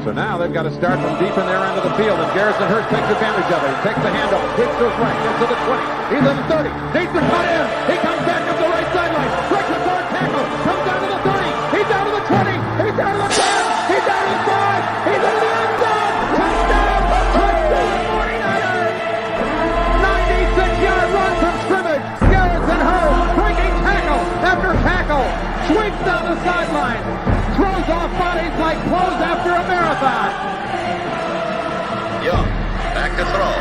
So now they've got to start from deep in their end of the field, and Garrison Hurst takes advantage of it. He takes the handoff, hits to his right, gets to the 20. He's in the 30, needs to cut in. He comes back up the right sideline, breaks a third tackle, comes down to the 30. He's down to the 20. He's down to the 10. He's down to the 5. He's into the end zone. Touchdown! Touchdown! 49ers! 96-yard run from scrimmage. Garrison Hurst breaking tackle after tackle, sweeps down the sideline. Throws off bodies like clothes after a marathon. Young, back to throw.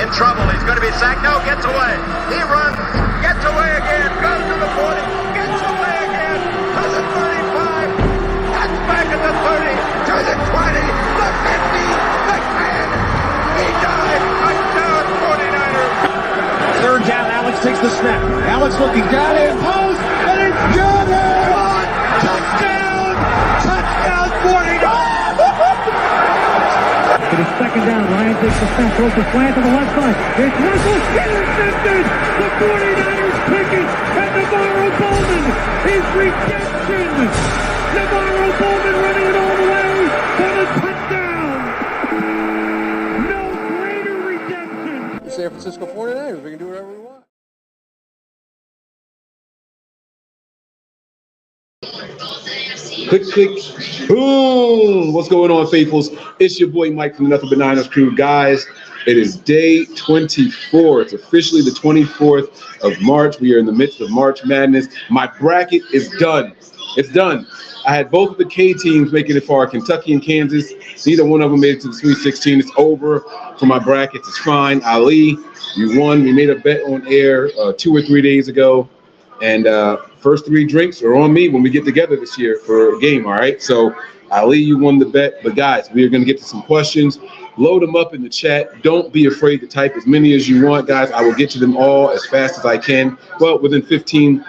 In trouble, he's going to be sacked. No, gets away. He runs, gets away again, goes to the 40, gets away again, to the 35, cuts back at the 30, to the 20, the 50, the 10. He died. Touchdown, 49ers. Third down, Alex takes the snap. Alex looking down in post, and it's good. Touchdown! Touchdown, 49ers! It is second down. Ryan takes the snap, throws the slant to the left side. It's Russell, intercepted! The 49ers pick it, and Navarro Bowman is redemption! Navarro Bowman running it all the way for the touchdown! No greater redemption! The San Francisco 49ers, we can do whatever we want. Click, click, boom! What's going on, faithfuls? It's your boy Mike from the Nothing But Niners crew. Guys, it is day 24. It's officially the 24th of March. We are in the midst of March Madness. My bracket is done. It's done. I had both of the K teams making it far, Kentucky and Kansas. Neither one of them made it to the Sweet 16. It's over for my brackets. It's fine. Ali, you won. We made a bet on air 2 or 3 days ago. And first 3 drinks are on me when we get together this year for a game, all right? So, Ali, you won the bet. But, guys, we are going to get to some questions. Load them up in the chat. Don't be afraid to type as many as you want, guys. I will get to them all as fast as I can. Well, within 15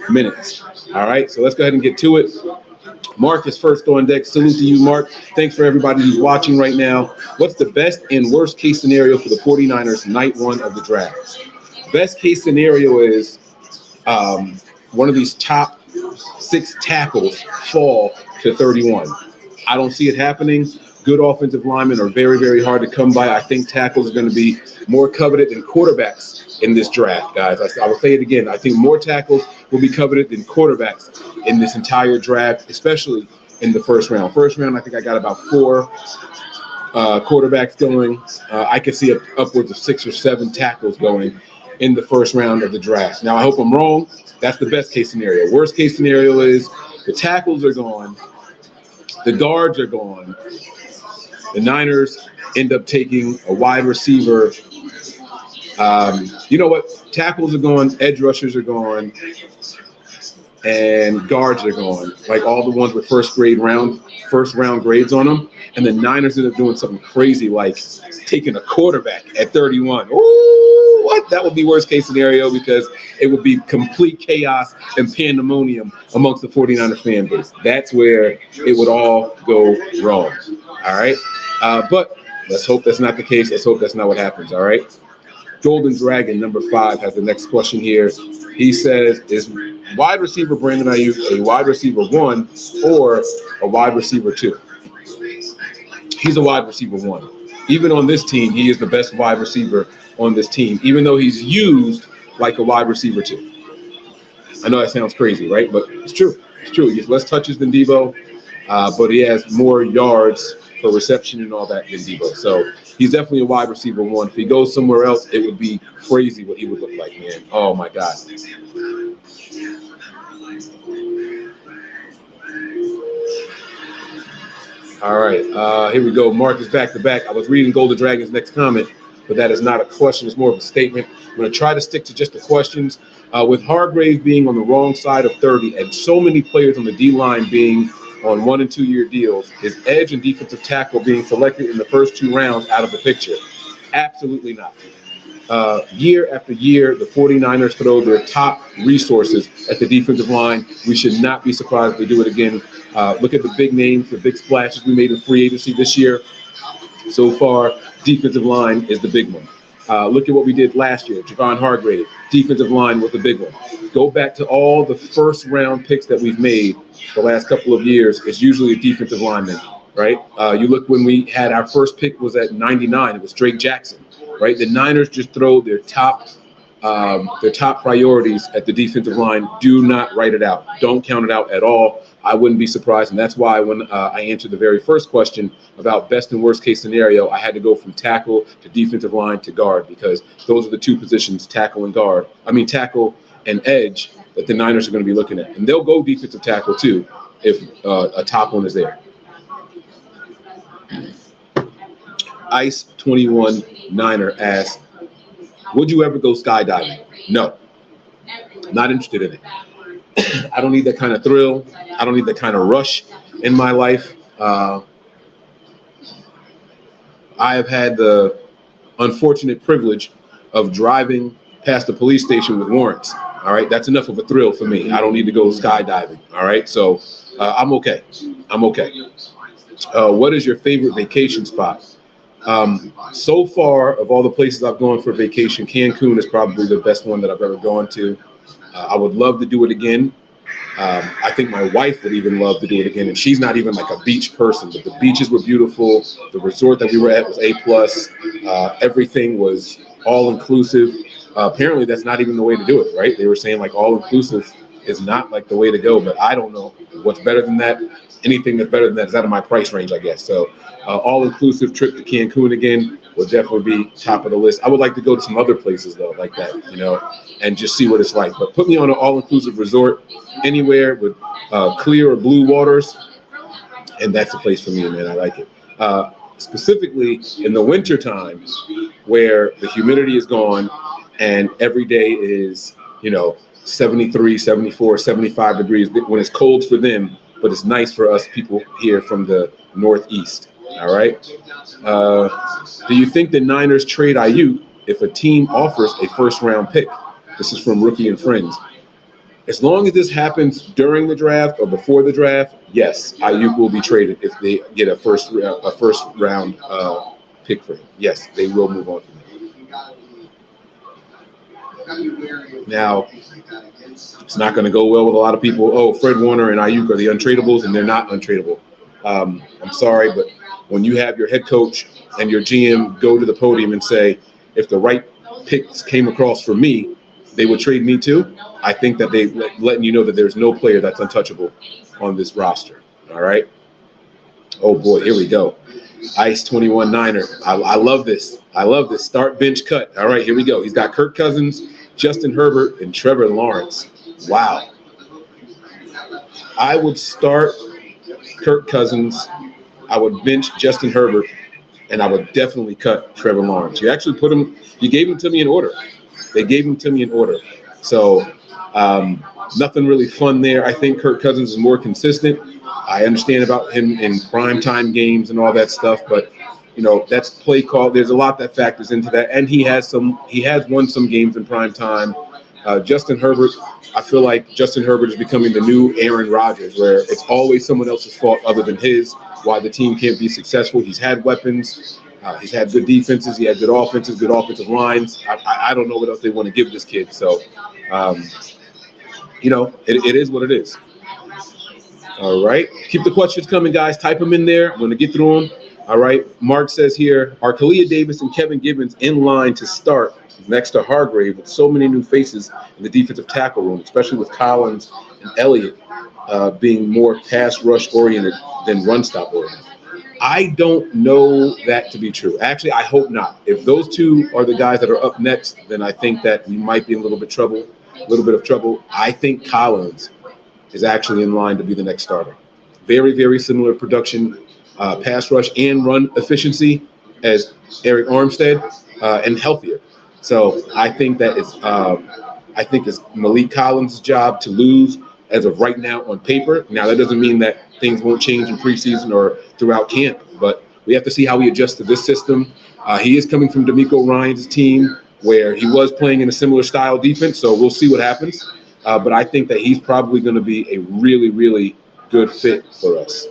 minutes. All right, so let's go ahead and get to it. Mark is first on deck. Salute to you, Mark. Thanks for everybody who's watching right now. What's the best and worst case scenario for the 49ers night 1 of the draft? Best case scenario is one of these top 6 tackles fall to 31. I don't see it happening. Good offensive linemen are very, very hard to come by. I think tackles are going to be more coveted than quarterbacks in this draft, guys. I will say it again. I think more tackles will be coveted than quarterbacks in this entire draft, especially in the first round. First round, I think I got about 4 quarterbacks going. I could see upwards of 6 or 7 tackles going in the first round of the draft. Now, I hope I'm wrong. That's the best case scenario. Worst case scenario is the tackles are gone, the guards are gone, the Niners end up taking a wide receiver. You know what? Tackles are gone, edge rushers are gone, and guards are gone. Like all the ones with first round grades on them. And the Niners end up doing something crazy like taking a quarterback at 31. Ooh, what? That would be worst case scenario because it would be complete chaos and pandemonium amongst the 49ers fan base. That's where it would all go wrong. All right. But let's hope that's not the case. Let's hope that's not what happens. All right. Golden Dragon, number 5, has the next question here. He says, is wide receiver Brandon Ayuk a wide receiver 1 or a wide receiver 2? He's a wide receiver 1. Even on this team, he is the best wide receiver on this team, even though he's used like a wide receiver 2. I know that sounds crazy, right? But it's true. It's true. He has less touches than Debo, but he has more yards for reception and all that than Debo. So he's definitely a wide receiver 1. If he goes somewhere else, it would be crazy what he would look like, man. Oh, my God. All right, here we go. Mark is back to back. I was reading Golden Dragon's next comment, but that is not a question. It's more of a statement. I'm going to try to stick to just the questions. With Hargrave being on the wrong side of 30 and so many players on the D-line being on 1- and 2-year deals, is edge and defensive tackle being selected in the first 2 rounds out of the picture? Absolutely not. Year after year, the 49ers throw their top resources at the defensive line. We should not be surprised if they do it again. Look at the big names, the big splashes we made in free agency this year. So far, defensive line is the big one. Look at what we did last year. Javon Hargrave, defensive line was the big one. Go back to all the first-round picks that we've made the last couple of years. It's usually a defensive lineman. right? You look when we had our first pick was at 99. It was Drake Jackson, right? The Niners just throw their top priorities at the defensive line. Do not write it out. Don't count it out at all. I wouldn't be surprised, and that's why when I answered the very first question about best and worst case scenario, I had to go from tackle to defensive line to guard, because those are the two positions, tackle and edge, that the Niners are going to be looking at. And they'll go defensive tackle too if a top one is there. Ice 21 Niner asks, would you ever go skydiving? No, not interested in it. I don't need that kind of thrill. I don't need that kind of rush in my life. I have had the unfortunate privilege of driving past the police station with warrants. All right, that's enough of a thrill for me. I don't need to go skydiving. All right, so I'm okay. What is your favorite vacation spot? So far, of all the places I've gone for vacation, Cancun is probably the best one that I've ever gone to. I would love to do it again. I think my wife would even love to do it again, and she's not even like a beach person, but the beaches were beautiful. The resort that we were at was A+. Everything was all-inclusive. Apparently, that's not even the way to do it, right? They were saying like all-inclusive is not like the way to go, but I don't know what's better than that. Anything that's better than that is out of my price range, I guess. So all-inclusive trip to Cancun again would definitely be top of the list. I would like to go to some other places though, like that, and just see what it's like. But put me on an all-inclusive resort anywhere with clear or blue waters, and that's the place for me, man. I like it. Specifically in the winter time where the humidity is gone and every day is, 73, 74, 75 degrees when it's cold for them, but it's nice for us people here from the Northeast. All right. Do you think the Niners trade Ayuk if a team offers a first-round pick? This is from Rookie and Friends. As long as this happens during the draft or before the draft, yes, Ayuk will be traded if they get a first-round pick for him. Yes, they will move on from him. Now, it's not going to go well with a lot of people. Oh, Fred Warner and Ayuk are the untradables, and they're not untradeable. I'm sorry, but when you have your head coach and your GM go to the podium and say, if the right picks came across for me, they would trade me too, I think that they're letting you know that there's no player that's untouchable on this roster. All right? Oh, boy, here we go. Ice 21 Niner. I love this. Start, bench, cut. All right, here we go. He's got Kirk Cousins, Justin Herbert, and Trevor Lawrence. Wow. I would start Kirk Cousins. I would bench Justin Herbert, and I would definitely cut Trevor Lawrence. You actually you gave him to me in order. They gave him to me in order. So nothing really fun there. I think Kirk Cousins is more consistent. I understand about him in primetime games and all that stuff, but that's play call. There's a lot that factors into that, and he has won some games in primetime. Justin Herbert, I feel like Justin Herbert is becoming the new Aaron Rodgers, where it's always someone else's fault other than his why the team can't be successful. He's had weapons. He's had good defenses. He had good offenses, good offensive lines. I don't know what else they want to give this kid. So, it is what it is. All right. Keep the questions coming, guys. Type them in there. I'm going to get through them. All right. Mark says here, are Kalia Davis and Kevin Gibbons in line to start next to Hargrave with so many new faces in the defensive tackle room, especially with Collins and Elliott being more pass rush oriented than run stop oriented? I don't know that to be true. Actually, I hope not. If those two are the guys that are up next, then I think that we might be in a little bit of trouble. I think Collins is actually in line to be the next starter. Very, very similar production, pass rush and run efficiency as Eric Armstead, and healthier. So I think that it's Malik Collins' job to lose as of right now on paper. Now that doesn't mean that things won't change in preseason or throughout camp, but we have to see how he adjusts to this system. He is coming from DeMeco Ryans' team where he was playing in a similar style defense, so we'll see what happens. But I think that he's probably going to be a really, really good fit for us.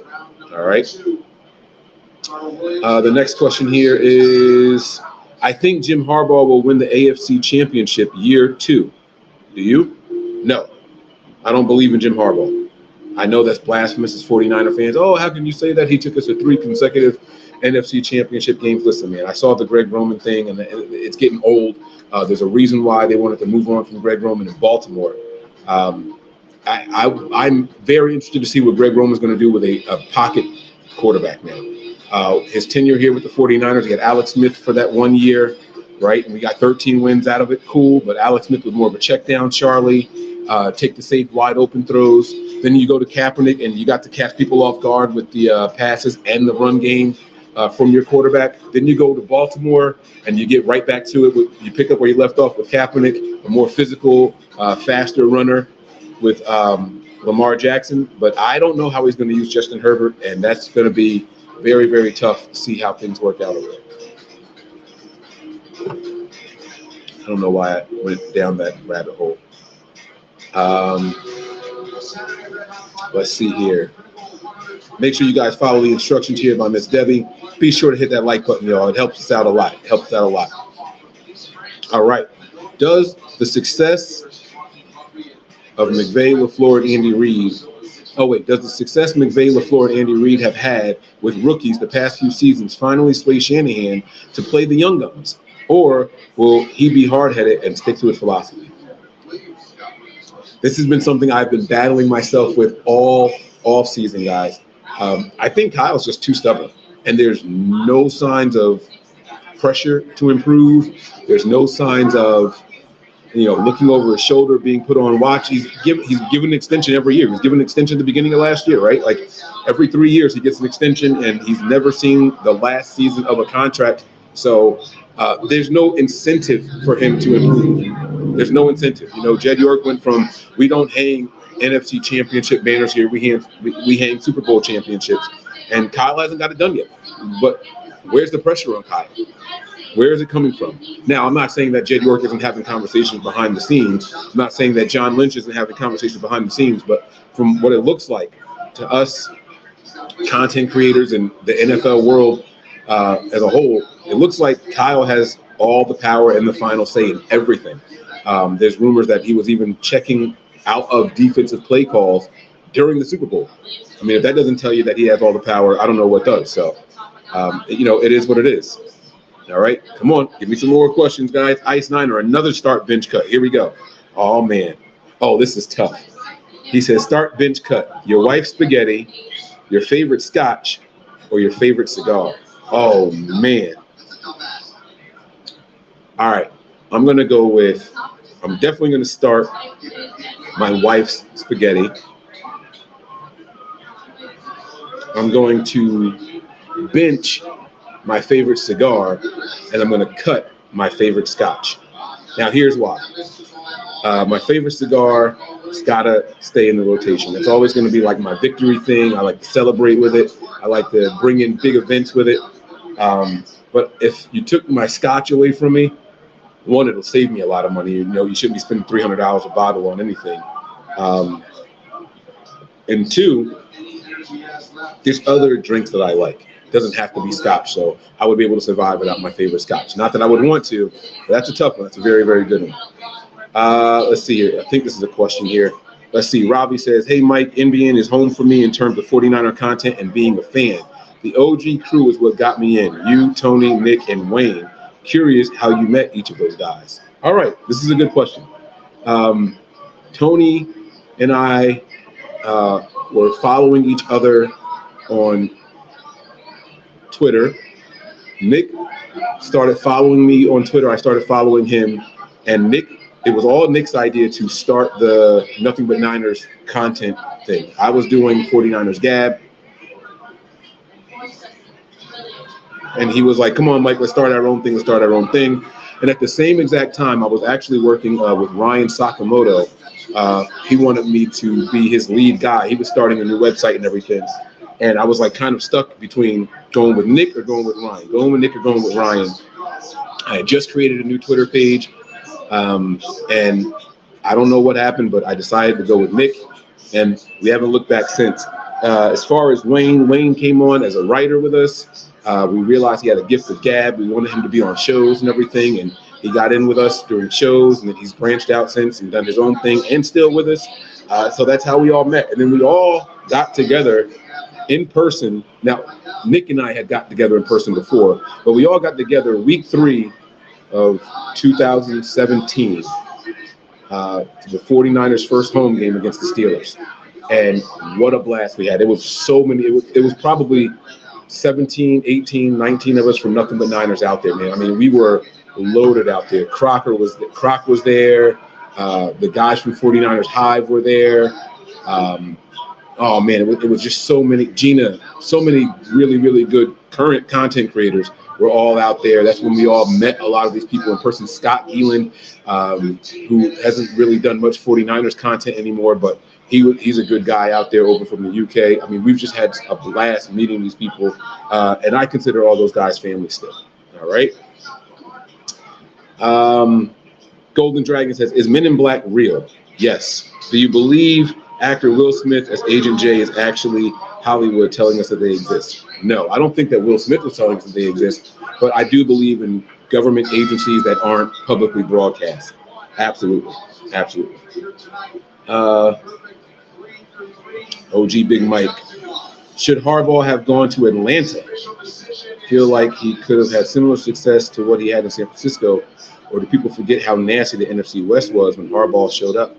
All right. The next question here is, I think Jim Harbaugh will win the AFC Championship year 2. Do you? No. I don't believe in Jim Harbaugh. I know that's blasphemous as 49er fans. Oh, how can you say that? He took us to 3 consecutive NFC championship games. Listen, man, I saw the Greg Roman thing, and it's getting old. There's a reason why they wanted to move on from Greg Roman in Baltimore. I'm very interested to see what Greg Roman's going to do with a pocket quarterback now. His tenure here with the 49ers, he had Alex Smith for that 1 year, right? And we got 13 wins out of it. Cool. But Alex Smith was more of a check down, Charlie, take the safe wide open throws. Then you go to Kaepernick, and you got to catch people off guard with the passes and the run game from your quarterback. Then you go to Baltimore, and you get right back to it. You pick up where you left off with Kaepernick, a more physical, faster runner with Lamar Jackson. But I don't know how he's going to use Justin Herbert, and that's going to be very, very tough to see how things work out over there. I don't know why I went down that rabbit hole. Let's see here. Make sure you guys follow the instructions here by Miss Debbie. Be sure to hit that like button, y'all. It helps us out a lot. All right. Does the success of McVay, LaFleur, and Andy Reid does the success McVay, LaFleur, and Andy Reid have had with rookies the past few seasons finally sway Shanahan to play the young guns? Or will he be hard-headed and stick to his philosophy? This has been something I've been battling myself with all season, guys. I think Kyle's just too stubborn, and there's no signs of pressure to improve. There's no signs of looking over his shoulder, being put on watch. He's given an extension every year. He was given an extension at the beginning of last year, right? Like every 3 years he gets an extension, and he's never seen the last season of a contract. So there's no incentive for him to improve. There's no incentive. Jed York went from we don't hang NFC championship banners here. We hang Super Bowl championships, and Kyle hasn't got it done yet. But where's the pressure on Kyle? Where is it coming from? Now, I'm not saying that Jed York isn't having conversations behind the scenes. I'm not saying that John Lynch isn't having conversations behind the scenes. But from what it looks like to us content creators in the NFL world as a whole, it looks like Kyle has all the power and the final say in everything. There's rumors that he was even checking out of defensive play calls during the Super Bowl. I mean, if that doesn't tell you that he has all the power, I don't know what does. So, it is what it is. All right, come on, give me some more questions, guys. Ice Niner, another start bench cut. Here we go. Oh, man. Oh, this is tough. He says start bench cut. Your wife's spaghetti, your favorite scotch, or your favorite cigar. Oh, man. All right, I'm definitely going to start my wife's spaghetti. I'm going to bench my favorite cigar, and I'm going to cut my favorite scotch. Now, here's why. My favorite cigar has got to stay in the rotation. It's always going to be like my victory thing. I like to celebrate with it. I like to bring in big events with it. But if you took my scotch away from me, one, it'll save me a lot of money. You shouldn't be spending $300 a bottle on anything. And two, there's other drinks that I like. It doesn't have to be scotch, so I would be able to survive without my favorite scotch. Not that I would want to, but that's a tough one. That's a very, very good one. Let's see here. I think this is a question here. Let's see. Robbie says, hey, Mike, NBN is home for me in terms of 49er content and being a fan. The OG crew is what got me in. You, Tony, Nick, and Wayne. Curious how you met each of those guys. All right. This is a good question. Tony and I were following each other on Twitter. Nick started following me on Twitter. I started following him, and it was all Nick's idea to start the Nothing But Niners content thing. I was doing 49ers Gab, and he was like, come on, Mike, let's start our own thing. And at the same exact time, I was actually working with Ryan Sakamoto. He wanted me to be his lead guy. He was starting a new website and everything. And I was like kind of stuck between going with Nick or going with Ryan, going with Nick or going with Ryan. I had just created a new Twitter page. And I don't know what happened, but I decided to go with Nick, and we haven't looked back since. As far as Wayne came on as a writer with us. We realized he had a gift for gab. We wanted him to be on shows and everything, and he got in with us during shows, and then he's branched out since and done his own thing and still with us. So that's how we all met. And then we all got together in person. Now, Nick and I had got together in person before, but we all got together week 3 of 2017, the 49ers' first home game against the Steelers. And what a blast we had. It was so many. It was probably 17, 18, 19 of us from Nothing But Niners out there, man. I mean, we were loaded out there. Croc was there. The guys from 49ers Hive were there. Oh, man, it was just so many. Gina, so many really, really good current content creators were all out there. That's when we all met a lot of these people in person. Scott Elan, who hasn't really done much 49ers content anymore, but he's a good guy out there over from the UK. I mean, we've just had a blast meeting these people, and I consider all those guys family still. All right. Golden Dragon says, is Men in Black real? Yes. Do you believe actor Will Smith as Agent J is actually Hollywood telling us that they exist? No, I don't think that Will Smith was telling us that they exist, but I do believe in government agencies that aren't publicly broadcast. Absolutely. Absolutely. OG Big Mike. Should Harbaugh have gone to Atlanta? Feel like he could have had similar success to what he had in San Francisco, or do people forget how nasty the NFC West was when Harbaugh showed up?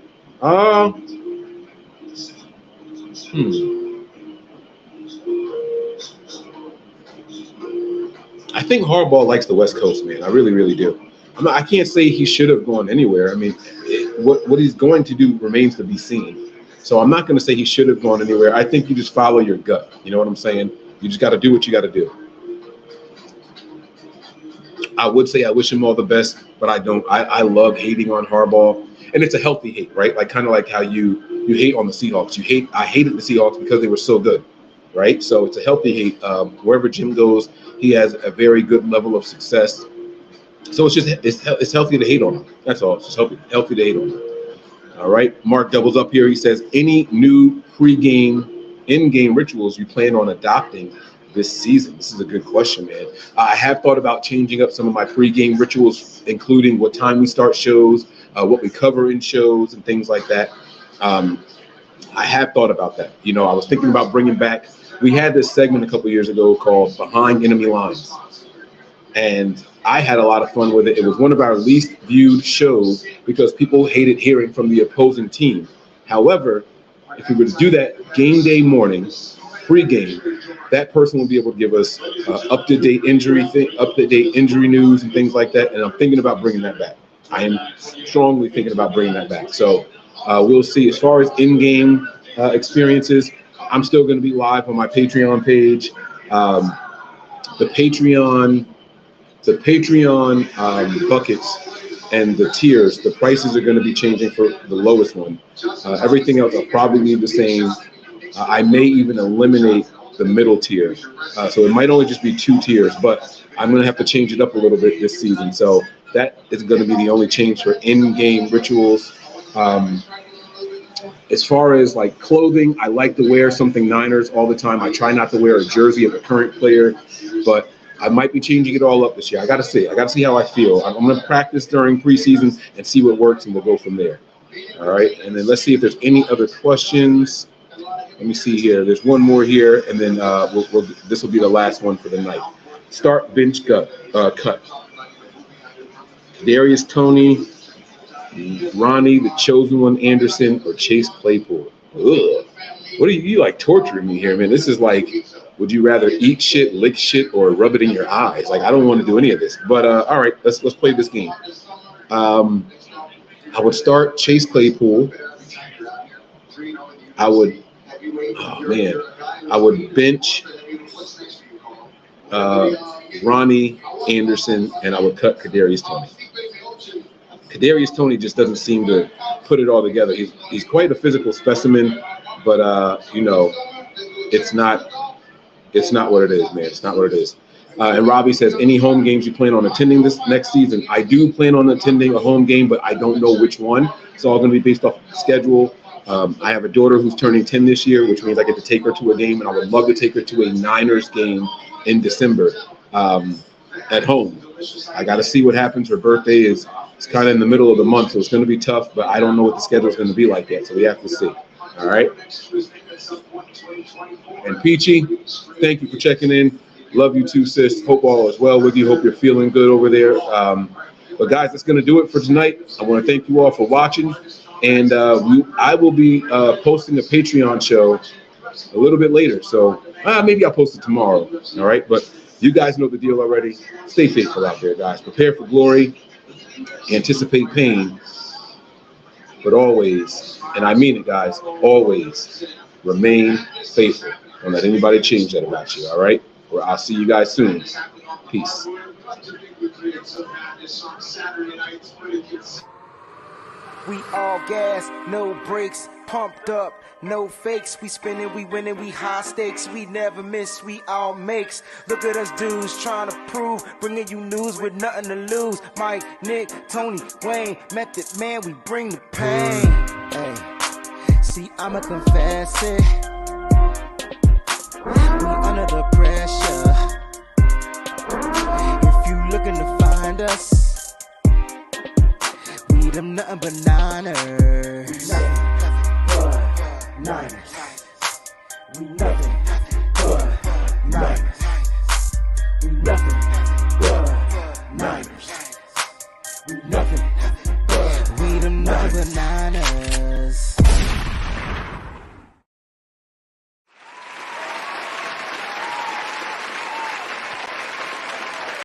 I think Harbaugh likes the West Coast, man. I really, really do. I can't say he should have gone anywhere. I mean, what he's going to do remains to be seen. So I'm not going to say he should have gone anywhere. I think you just follow your gut. You know what I'm saying? You just got to do what you got to do. I would say I wish him all the best, but I don't. I love hating on Harbaugh, and it's a healthy hate, right? Like kind of like how you hate on the Seahawks. I hated the Seahawks because they were so good, right? So it's a healthy hate. Wherever Jim goes, he has a very good level of success. So it's healthy to hate on him. That's all. It's just healthy to hate on him. All right. Mark doubles up here. He says, any new pre-game, in-game rituals you plan on adopting this season? This is a good question, man. I have thought about changing up some of my pre-game rituals, including what time we start shows, what we cover in shows, and things like that. I have thought about that. You know, I was thinking about bringing back. We had this segment a couple years ago called Behind Enemy Lines, and I had a lot of fun with it. It was one of our least viewed shows because people hated hearing from the opposing team. However, if we were to do that game day morning, pre-game, that person will be able to give us up-to-date injury news and things like that. And I'm thinking about bringing that back. I am strongly thinking about bringing that back. So we'll see. As far as in-game experiences, I'm still going to be live on my Patreon page. The Patreon buckets and the tiers, the prices are going to be changing for the lowest one. Everything else I'll probably leave the same. I may even eliminate the middle tier. So it might only just be 2 tiers, but I'm going to have to change it up a little bit this season. So that is going to be the only change for in-game rituals. As far as like clothing, I like to wear something Niners all the time. I try not to wear a jersey of a current player, but I might be changing it all up this year. I got to see how I feel. I'm going to practice during preseason and see what works, and we'll go from there. All right. And then let's see if there's any other questions. Let me see here. There's one more here, and then this will be the last one for the night. Start bench cut. Darius Toney, Ronnie, the chosen one, Anderson, or Chase Claypool. Ugh. What are you like torturing me here, man? This is like, would you rather eat shit, lick shit, or rub it in your eyes? Like, I don't want to do any of this. But all right, let's play this game. I would start Chase Claypool. I would bench Ronnie Anderson, and I would cut Kadarius Toney. Kadarius Toney just doesn't seem to put it all together. He's quite a physical specimen, but it's not what it is, man. It's not what it is. And Robbie says, any home games you plan on attending this next season? I do plan on attending a home game, but I don't know which one. It's all going to be based off the schedule. I have a daughter who's turning 10 this year, which means I get to take her to a game, and I would love to take her to a Niners game in December at home. I got to see what happens. Her birthday is kind of in the middle of the month, so it's going to be tough, but I don't know what the schedule is going to be like yet, so we have to see. All right? And Peachy, thank you for checking in. Love you too, sis. Hope all is well with you. Hope you're feeling good over there. But guys, that's going to do it for tonight. I want to thank you all for watching. And I will be posting a Patreon show a little bit later. So maybe I'll post it tomorrow. All right. But you guys know the deal already. Stay faithful out there, guys. Prepare for glory. Anticipate pain. But always, and I mean it, guys, always remain faithful. Don't let anybody change that about you. All right. Well, I'll see you guys soon. Peace. We all gas, no brakes, pumped up, no fakes. We spinning, we winning, we high stakes. We never miss, we all makes. Look at us dudes trying to prove, bringing you news with nothing to lose. Mike, Nick, Tony, Wayne, Method Man, we bring the pain. Hey, see, I'ma confess it. We under the pressure. If you looking to find us, we them nothing but Niners. Niners. We nothing but Niners. We nothing.